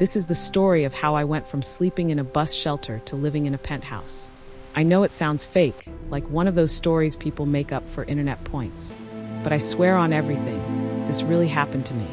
This is the story of how I went from sleeping in a bus shelter to living in a penthouse. I know it sounds fake, like one of those stories people make up for internet points. But I swear on everything, this really happened to me.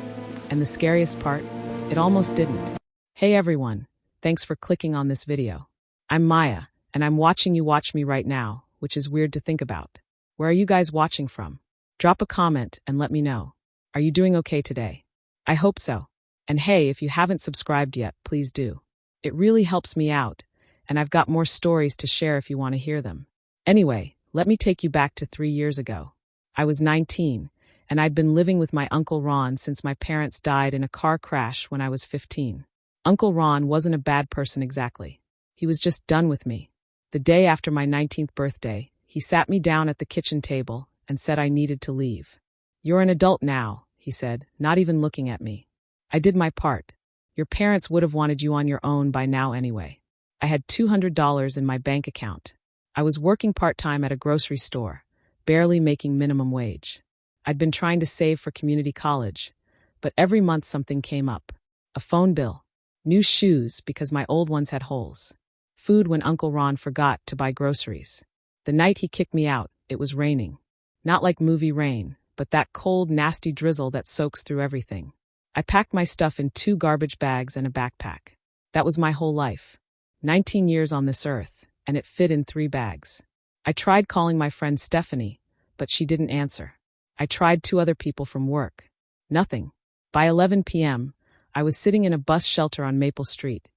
And the scariest part, it almost didn't. Hey everyone, thanks for clicking on this video. I'm Maya, and I'm watching you watch me right now, which is weird to think about. Where are you guys watching from? Drop a comment and let me know. Are you doing okay today? I hope so. And hey, if you haven't subscribed yet, please do. It really helps me out, and I've got more stories to share if you want to hear them. Anyway, let me take you back to 3 years ago. I was 19, and I'd been living with my Uncle Ron since my parents died in a car crash when I was 15. Uncle Ron wasn't a bad person exactly. He was just done with me. The day after my 19th birthday, he sat me down at the kitchen table and said I needed to leave. "You're an adult now," he said, not even looking at me. I did my part. Your parents would have wanted you on your own by now anyway. I had $200 in my bank account. I was working part-time at a grocery store, barely making minimum wage. I'd been trying to save for community college, but every month something came up. A phone bill, new shoes because my old ones had holes, food when Uncle Ron forgot to buy groceries. The night he kicked me out, it was raining. Not like movie rain, but that cold, nasty drizzle that soaks through everything. I packed my stuff in 2 garbage bags and a backpack. That was my whole life. 19 years on this earth, and it fit in 3 bags. I tried calling my friend Stephanie, but she didn't answer. I tried 2 other people from work. Nothing. By 11 p.m., I was sitting in a bus shelter on Maple Street,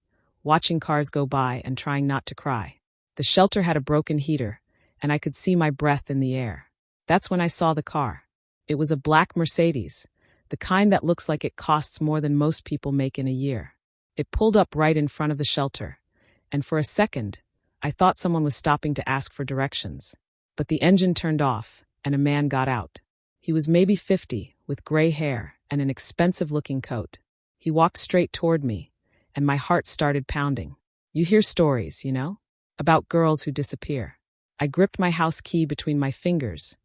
watching cars go by and trying not to cry. The shelter had a broken heater, and I could see my breath in the air. That's when I saw the car. It was a black Mercedes, the kind that looks like it costs more than most people make in a year. It pulled up right in front of the shelter, and for a second, I thought someone was stopping to ask for directions. But the engine turned off, and a man got out. He was maybe 50, with gray hair and an expensive-looking coat. He walked straight toward me, and my heart started pounding. You hear stories, you know? About girls who disappear. I gripped my house key between my fingers,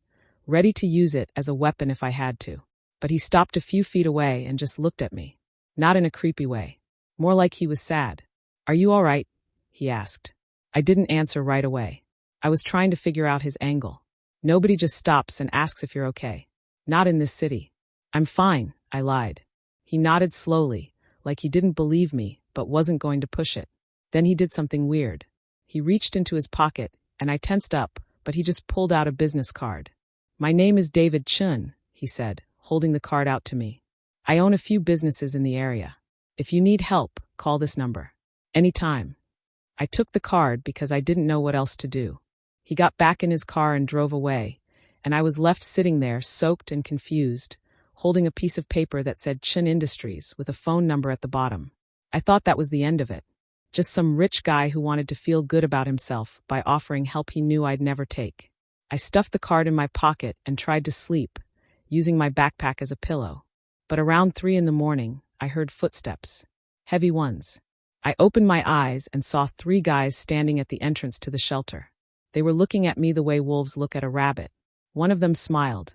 ready to use it as a weapon if I had to. But he stopped a few feet away and just looked at me. Not in a creepy way. More like he was sad. "Are you all right?" he asked. I didn't answer right away. I was trying to figure out his angle. Nobody just stops and asks if you're okay. Not in this city. "I'm fine," I lied. He nodded slowly, like he didn't believe me, but wasn't going to push it. Then he did something weird. He reached into his pocket, and I tensed up, but he just pulled out a business card. "My name is David Chun," he said, holding the card out to me. "I own a few businesses in the area. If you need help, call this number. Anytime." I took the card because I didn't know what else to do. He got back in his car and drove away, and I was left sitting there, soaked and confused, holding a piece of paper that said Chun Industries with a phone number at the bottom. I thought that was the end of it. Just some rich guy who wanted to feel good about himself by offering help he knew I'd never take. I stuffed the card in my pocket and tried to sleep, using my backpack as a pillow. But around 3 in the morning, I heard footsteps. Heavy ones. I opened my eyes and saw 3 guys standing at the entrance to the shelter. They were looking at me the way wolves look at a rabbit. One of them smiled,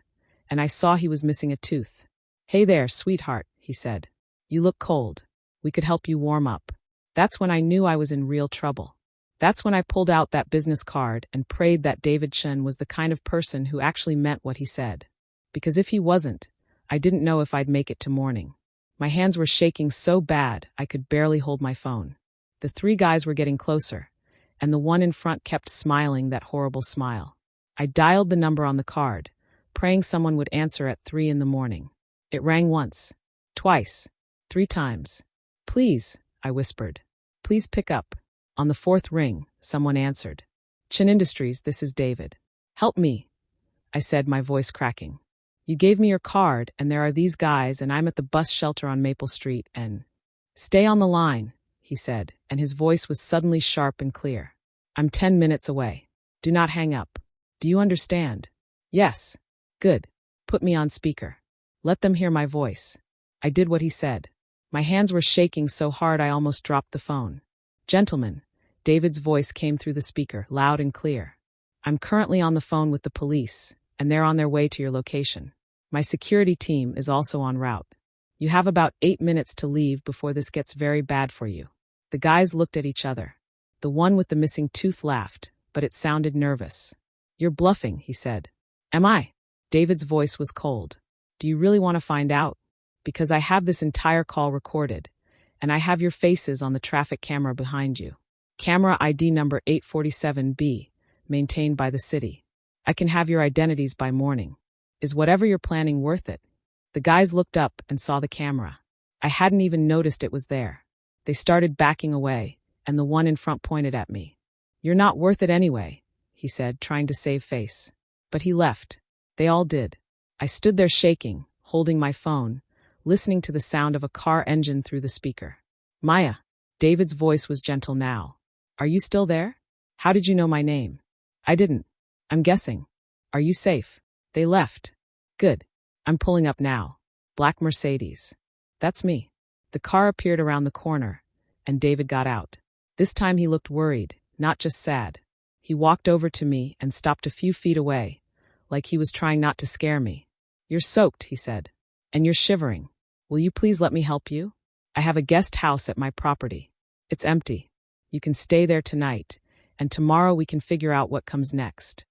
and I saw he was missing a tooth. "Hey there, sweetheart," he said. "You look cold. We could help you warm up." That's when I knew I was in real trouble. That's when I pulled out that business card and prayed that David Chun was the kind of person who actually meant what he said. Because if he wasn't, I didn't know if I'd make it to morning. My hands were shaking so bad I could barely hold my phone. The 3 guys were getting closer, and the one in front kept smiling that horrible smile. I dialed the number on the card, praying someone would answer at 3 in the morning. It rang once, twice, 3 times. "Please," I whispered. "Please pick up." On the 4th ring, someone answered. "Chun Industries, this is David. Help me," I said, my voice cracking. "You gave me your card, and there are these guys, and I'm at the bus shelter on Maple Street, and—" "Stay on the line," he said, and his voice was suddenly sharp and clear. "I'm 10 minutes away. Do not hang up. Do you understand?" "Yes." "Good. Put me on speaker. Let them hear my voice." I did what he said. My hands were shaking so hard I almost dropped the phone. "Gentlemen," David's voice came through the speaker, loud and clear. "I'm currently on the phone with the police, and they're on their way to your location. My security team is also en route. You have about 8 minutes to leave before this gets very bad for you. The guys looked at each other. The one with the missing tooth laughed, but it sounded nervous. You're bluffing, he said. Am I? David's voice was cold. Do you really want to find out? Because I have this entire call recorded, and I have your faces on the traffic camera behind you. Camera ID number 847B, maintained by the city. I can have your identities by morning. Is whatever you're planning worth it? The guys looked up and saw the camera. I hadn't even noticed it was there. They started backing away, and the one in front pointed at me. You're not worth it anyway, he said, trying to save face. But he left. They all did. I stood there shaking, holding my phone, listening to the sound of a car engine through the speaker. Maya. David's voice was gentle now. Are you still there? How did you know my name? I didn't. I'm guessing. Are you safe? They left. Good. I'm pulling up now. Black Mercedes. That's me. The car appeared around the corner, and David got out. This time he looked worried, not just sad. He walked over to me and stopped a few feet away, like he was trying not to scare me. You're soaked, he said. And you're shivering. Will you please let me help you? I have a guest house at my property. It's empty. You can stay there tonight, and tomorrow we can figure out what comes next.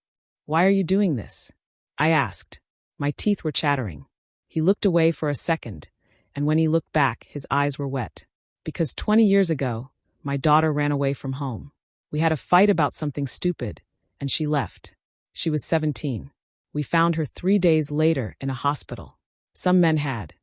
Why are you doing this? I asked. My teeth were chattering. He looked away for a second, and when he looked back, his eyes were wet. Because 20 years ago, my daughter ran away from home. We had a fight about something stupid, and she left. She was 17. We found her 3 days later in a hospital. Some men had.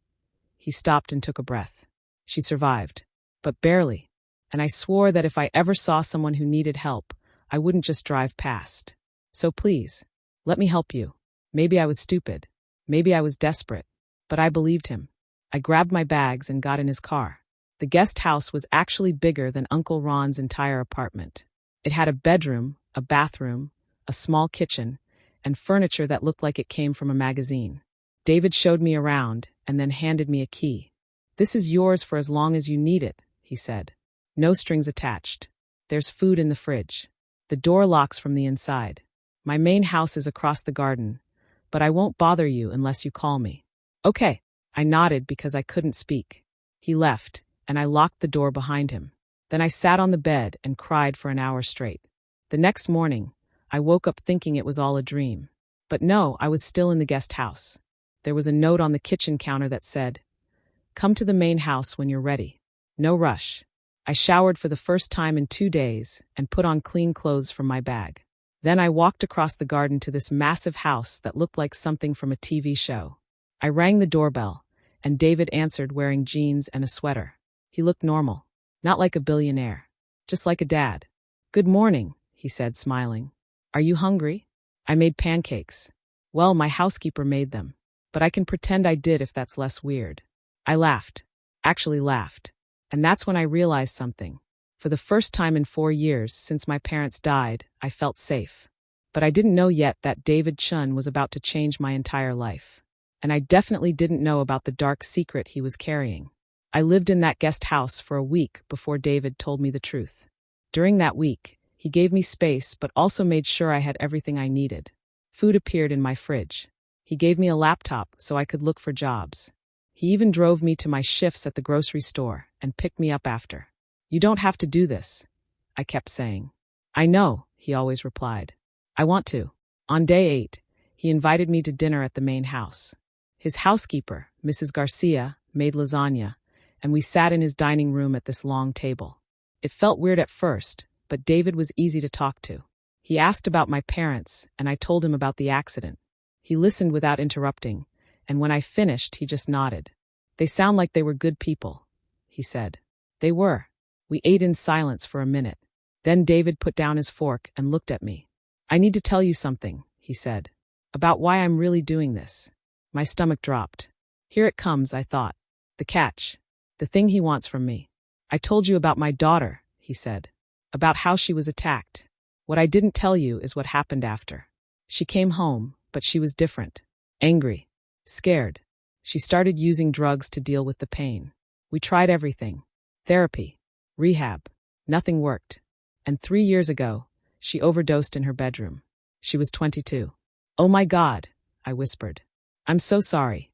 He stopped and took a breath. She survived, but barely. And I swore that if I ever saw someone who needed help, I wouldn't just drive past. So please, let me help you. Maybe I was stupid. Maybe I was desperate. But I believed him. I grabbed my bags and got in his car. The guest house was actually bigger than Uncle Ron's entire apartment. It had a bedroom, a bathroom, a small kitchen, and furniture that looked like it came from a magazine. David showed me around and then handed me a key. This is yours for as long as you need it, he said. No strings attached. There's food in the fridge. The door locks from the inside. My main house is across the garden, but I won't bother you unless you call me. Okay. I nodded because I couldn't speak. He left, and I locked the door behind him. Then I sat on the bed and cried for an hour straight. The next morning, I woke up thinking it was all a dream. But no, I was still in the guest house. There was a note on the kitchen counter that said, "Come to the main house when you're ready. No rush." I showered for the first time in 2 days and put on clean clothes from my bag. Then I walked across the garden to this massive house that looked like something from a TV show. I rang the doorbell, and David answered wearing jeans and a sweater. He looked normal, not like a billionaire, just like a dad. "Good morning," he said, smiling. "Are you hungry?" I made pancakes. Well, my housekeeper made them, but I can pretend I did if that's less weird. I laughed, actually laughed, and that's when I realized something. For the first time in 4 years since my parents died, I felt safe. But I didn't know yet that David Chun was about to change my entire life. And I definitely didn't know about the dark secret he was carrying. I lived in that guest house for a week before David told me the truth. During that week, he gave me space but also made sure I had everything I needed. Food appeared in my fridge. He gave me a laptop so I could look for jobs. He even drove me to my shifts at the grocery store and picked me up after. "You don't have to do this," I kept saying. "I know," he always replied. "I want to." On day 8, he invited me to dinner at the main house. His housekeeper, Mrs. Garcia, made lasagna, and we sat in his dining room at this long table. It felt weird at first, but David was easy to talk to. He asked about my parents, and I told him about the accident. He listened without interrupting, and when I finished, he just nodded. "They sound like they were good people," he said. They were. We ate in silence for a minute. Then David put down his fork and looked at me. "I need to tell you something," he said, "about why I'm really doing this." My stomach dropped. Here it comes, I thought. The catch. The thing he wants from me. "I told you about my daughter," he said. "About how she was attacked. What I didn't tell you is what happened after. She came home, but she was different. Angry. Scared. She started using drugs to deal with the pain. We tried everything. Therapy. Rehab. Nothing worked. And 3 years ago, she overdosed in her bedroom. She was 22. "Oh my God," I whispered. "I'm so sorry."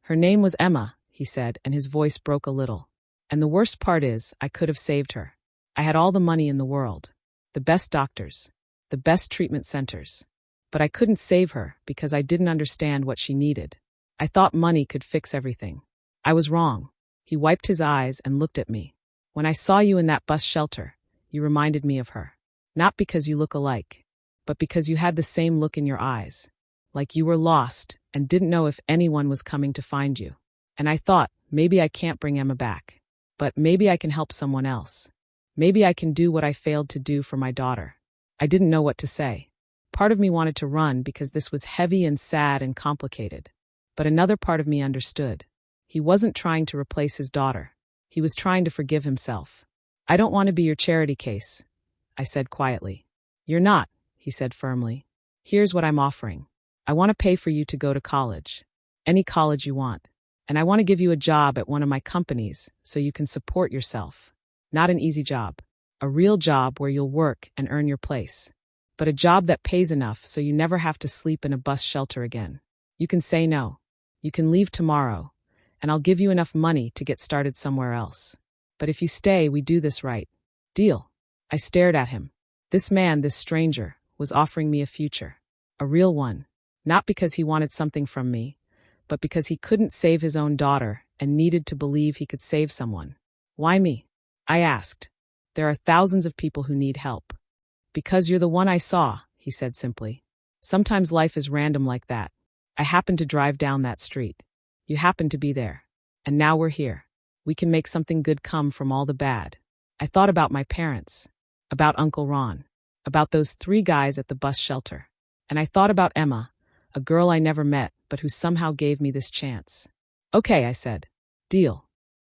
"Her name was Emma," he said, and his voice broke a little. And the worst part is, I could have saved her. I had all the money in the world, the best doctors, the best treatment centers. But I couldn't save her because I didn't understand what she needed. I thought money could fix everything. I was wrong. He wiped his eyes and looked at me. When I saw you in that bus shelter, you reminded me of her. Not because you look alike, but because you had the same look in your eyes. Like you were lost and didn't know if anyone was coming to find you. And I thought, maybe I can't bring Emma back. But maybe I can help someone else. Maybe I can do what I failed to do for my daughter. I didn't know what to say. Part of me wanted to run because this was heavy and sad and complicated. But another part of me understood. He wasn't trying to replace his daughter. He was trying to forgive himself. I don't want to be your charity case, I said quietly. You're not, he said firmly. Here's what I'm offering. I want to pay for you to go to college. Any college you want. And I want to give you a job at one of my companies so you can support yourself. Not an easy job. A real job where you'll work and earn your place. But a job that pays enough so you never have to sleep in a bus shelter again. You can say no. You can leave tomorrow, and I'll give you enough money to get started somewhere else. But if you stay, we do this right. Deal. I stared at him. This man, this stranger, was offering me a future. A real one. Not because he wanted something from me, but because he couldn't save his own daughter and needed to believe he could save someone. Why me? I asked. There are thousands of people who need help. Because you're the one I saw, he said simply. Sometimes life is random like that. I happened to drive down that street. You happened to be there. And now we're here. We can make something good come from all the bad. I thought about my parents, about Uncle Ron, about those 3 guys at the bus shelter. And I thought about Emma, a girl I never met, but who somehow gave me this chance. Okay, I said. Deal.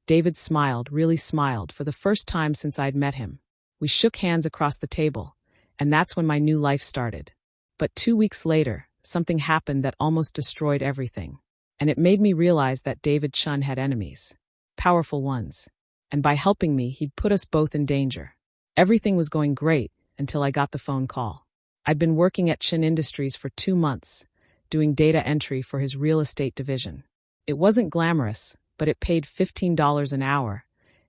David smiled, really smiled, for the first time since I'd met him. We shook hands across the table, and that's when my new life started. But 2 weeks later, something happened that almost destroyed everything. And it made me realize that David Chun had enemies. Powerful ones. And by helping me, he'd put us both in danger. Everything was going great until I got the phone call. I'd been working at Chun Industries for 2 months, doing data entry for his real estate division. It wasn't glamorous, but it paid $15 an hour,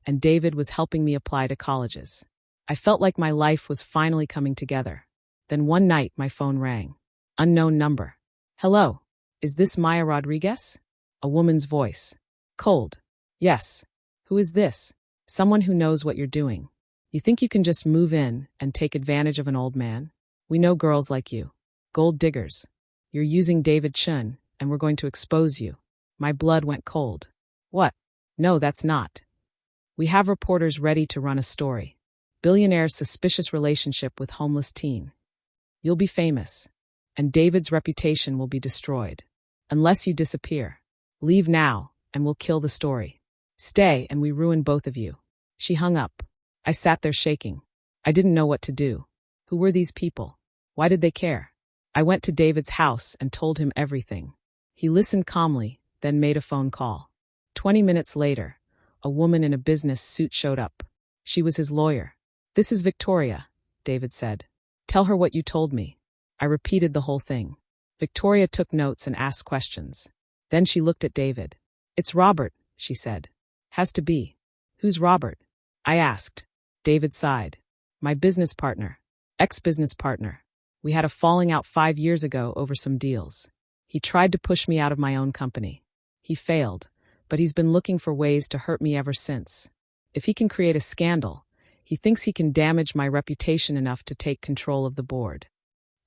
and David was helping me apply to colleges. I felt like my life was finally coming together. Then one night, my phone rang. Unknown number. Hello, is this Maya Rodriguez? A woman's voice. Cold. Yes. Who is this? Someone who knows what you're doing. You think you can just move in and take advantage of an old man? We know girls like you. Gold diggers. You're using David Chun, and we're going to expose you. My blood went cold. What? No, that's not. We have reporters ready to run a story. Billionaire's suspicious relationship with homeless teen. You'll be famous. And David's reputation will be destroyed. Unless you disappear. Leave now, and we'll kill the story. Stay, and we ruin both of you. She hung up. I sat there shaking. I didn't know what to do. Who were these people? Why did they care? I went to David's house and told him everything. He listened calmly, then made a phone call. 20 minutes later, a woman in a business suit showed up. She was his lawyer. This is Victoria, David said. Tell her what you told me. I repeated the whole thing. Victoria took notes and asked questions. Then she looked at David. It's Robert, she said. Has to be. Who's Robert? I asked. David sighed. My business partner. Ex-business partner. We had a falling out 5 years ago over some deals. He tried to push me out of my own company. He failed, but he's been looking for ways to hurt me ever since. If he can create a scandal, he thinks he can damage my reputation enough to take control of the board.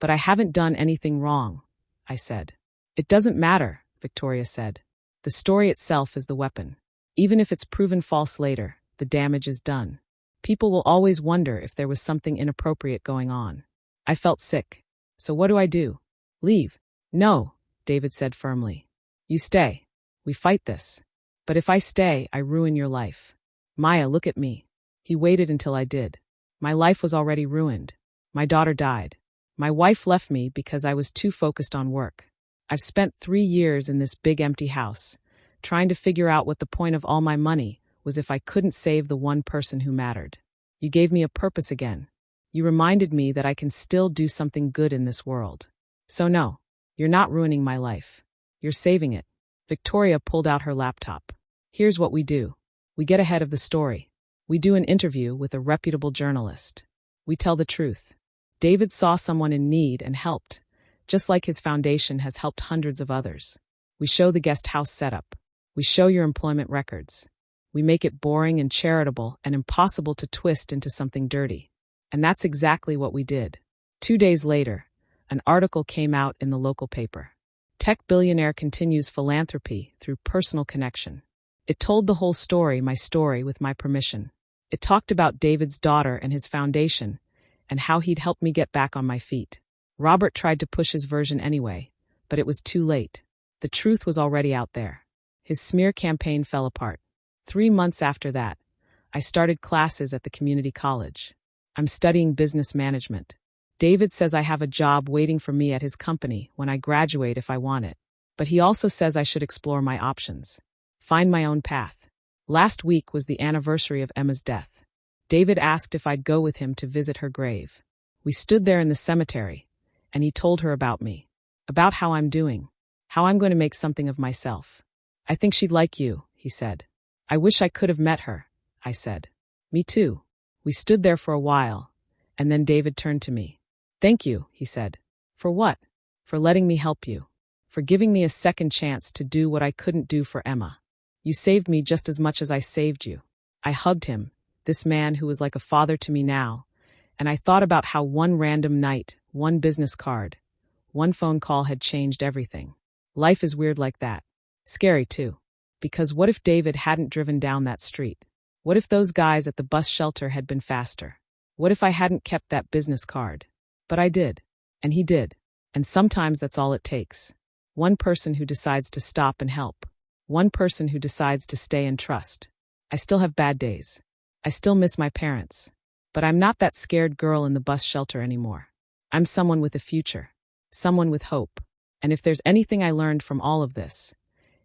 But I haven't done anything wrong, I said. It doesn't matter, Victoria said. The story itself is the weapon. Even if it's proven false later, the damage is done. People will always wonder if there was something inappropriate going on. I felt sick. So what do I do? Leave? No, David said firmly. You stay. We fight this. But if I stay, I ruin your life. Maya, look at me. He waited until I did. My life was already ruined. My daughter died. My wife left me because I was too focused on work. I've spent 3 years in this big empty house, trying to figure out what the point of all my money was if I couldn't save the one person who mattered. You gave me a purpose again. You reminded me that I can still do something good in this world. So no, you're not ruining my life. You're saving it. Victoria pulled out her laptop. Here's what we do. We get ahead of the story. We do an interview with a reputable journalist. We tell the truth. David saw someone in need and helped, just like his foundation has helped hundreds of others. We show the guest house setup. We show your employment records. We make it boring and charitable and impossible to twist into something dirty. And that's exactly what we did. 2 days later, an article came out in the local paper. Tech billionaire continues philanthropy through personal connection. It told the whole story, my story, with my permission. It talked about David's daughter and his foundation, and how he'd helped me get back on my feet. Robert tried to push his version anyway, but it was too late. The truth was already out there. His smear campaign fell apart. 3 months after that, I started classes at the community college. I'm studying business management. David says I have a job waiting for me at his company when I graduate if I want it. But he also says I should explore my options. Find my own path. Last week was the anniversary of Emma's death. David asked if I'd go with him to visit her grave. We stood there in the cemetery, and he told her about me, about how I'm doing, how I'm going to make something of myself. I think she'd like you, he said. I wish I could have met her, I said. Me too. We stood there for a while, and then David turned to me. Thank you, he said. For what? For letting me help you. For giving me a second chance to do what I couldn't do for Emma. You saved me just as much as I saved you. I hugged him, this man who was like a father to me now, and I thought about how one random night, one business card, one phone call had changed everything. Life is weird like that. Scary too. Because what if David hadn't driven down that street? What if those guys at the bus shelter had been faster? What if I hadn't kept that business card? But I did. And he did. And sometimes that's all it takes. One person who decides to stop and help. One person who decides to stay and trust. I still have bad days. I still miss my parents. But I'm not that scared girl in the bus shelter anymore. I'm someone with a future. Someone with hope. And if there's anything I learned from all of this,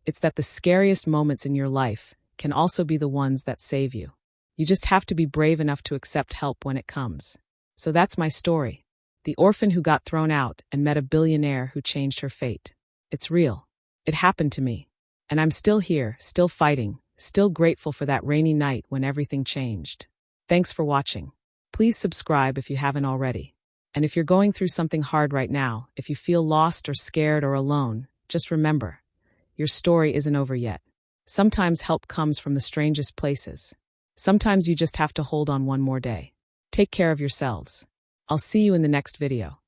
it's that the scariest moments in your life can also be the ones that save you. You just have to be brave enough to accept help when it comes. So that's my story. The orphan who got thrown out and met a billionaire who changed her fate. It's real. It happened to me. And I'm still here, still fighting, still grateful for that rainy night when everything changed. Thanks for watching. Please subscribe if you haven't already. And if you're going through something hard right now, if you feel lost or scared or alone, just remember, your story isn't over yet. Sometimes help comes from the strangest places. Sometimes you just have to hold on one more day. Take care of yourselves. I'll see you in the next video.